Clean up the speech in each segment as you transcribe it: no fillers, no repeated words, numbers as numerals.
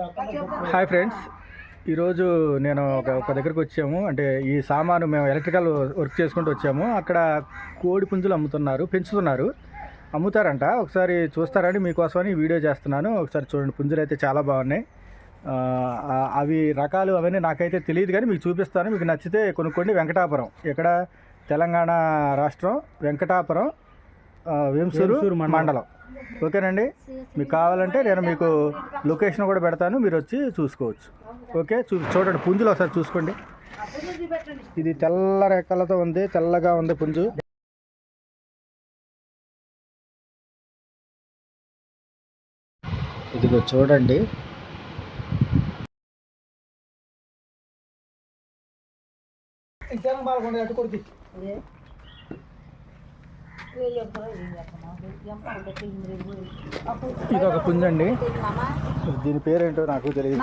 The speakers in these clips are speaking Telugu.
హాయ్ ఫ్రెండ్స్, ఈరోజు నేను ఒక దగ్గరికి వచ్చాము. అంటే ఈ సామాను మేము ఎలక్ట్రికల్ వర్క్ చేసుకుంటూ వచ్చాము. అక్కడ కోడి పుంజులు పెంచుతున్నారు, అమ్ముతారంట. ఒకసారి చూస్తారని మీకోసమని వీడియో చేస్తున్నాను. ఒకసారి చూడండి, పుంజులు అయితే చాలా బాగున్నాయి. అవి రకాలు అవన్నీ నాకైతే తెలియదు, కానీ మీకు చూపిస్తాను. మీకు నచ్చితే కొనుక్కోండి. వెంకటాపురం, ఇక్కడ తెలంగాణ రాష్ట్రం, వెంకటాపురం, వేంసూరు మండలం. ఓకేనండి, మీకు కావాలంటే నేను మీకు లొకేషన్ కూడా పెడతాను, మీరు వచ్చి చూసుకోవచ్చు. ఓకే, చూడండి పుంజులు ఒకసారి చూసుకోండి. ఇది తెల్ల రెక్కలతో ఉంది, తెల్లగా ఉంది పుంజు. ఇదిగో చూడండి, ఇది ఒక పుంజు అండి. దీని పేరేంటో నాకు తెలియదు.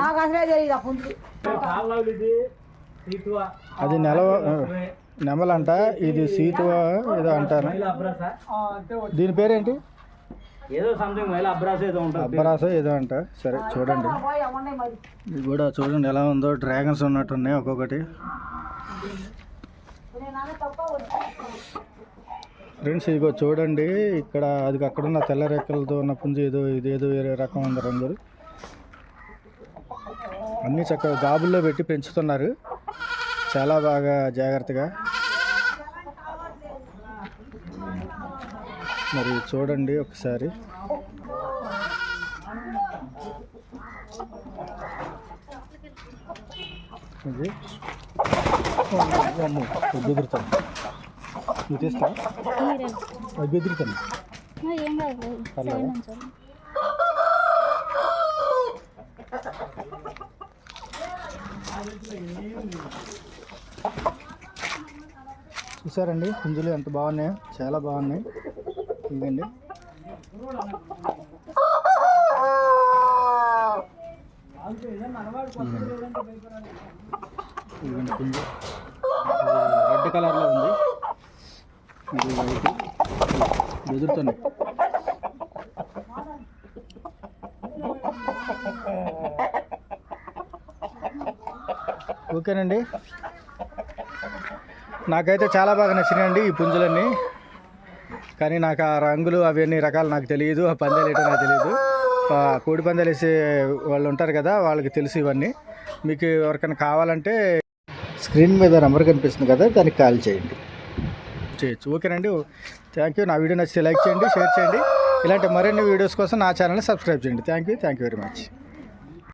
అది నెమలంట, ఇది సీతువ ఏదో అంటారు. దీని పేరేంటి? అబ్బరాసో ఏదో అంట. సరే చూడండి, ఇది కూడా చూడండి ఎలా ఉందో. డ్రాగన్స్ ఉన్నట్టున్నాయి ఒక్కొక్కటి. ఫ్రెండ్స్ ఇదిగో చూడండి, ఇక్కడ అది అక్కడున్న తెల్ల రెక్కలతో ఉన్న పుంజు ఇదేదో వేరే రకం ఉంది రంగులు. అన్నీ చక్కగా గాబుల్లో పెట్టి పెంచుతున్నారు, చాలా బాగా జాగ్రత్తగా. మరి చూడండి ఒకసారి. ఇది బెదురుతాను, నువ్వు తీస్తా బెదురుతాను. చూసారండి పుంజులు ఎంత బాగున్నాయో, చాలా బాగున్నాయి. ఇదండి పుంజు రెడ్ కలర్లో ఉంది, ఇది వైట్. బెదురుతున్నాయి. ఓకేనండి, నాకైతే చాలా బాగా నచ్చినాయండి ఈ పుంజులన్నీ. కానీ నాకు ఆ రంగులు అవన్నీ రకాలు నాకు తెలియదు, ఆ పందాలు ఏంటో నాకు తెలియదు. కోడి పందాలు వేసే వాళ్ళు ఉంటారు కదా, వాళ్ళకి తెలుసు ఇవన్నీ. మీకు ఎవరికైనా కావాలంటే స్క్రీన్ మీద నెంబర్ కనిపిస్తుంది కదా, దానికి కాల్ చేయొచ్చు. ఓకేనండి, థ్యాంక్ యూ. నా వీడియో నచ్చితే లైక్ చేయండి, షేర్ చేయండి. ఇలాంటి మరిన్ని వీడియోస్ కోసం నా ఛానల్ని సబ్స్క్రైబ్ చేయండి. Thank you very much.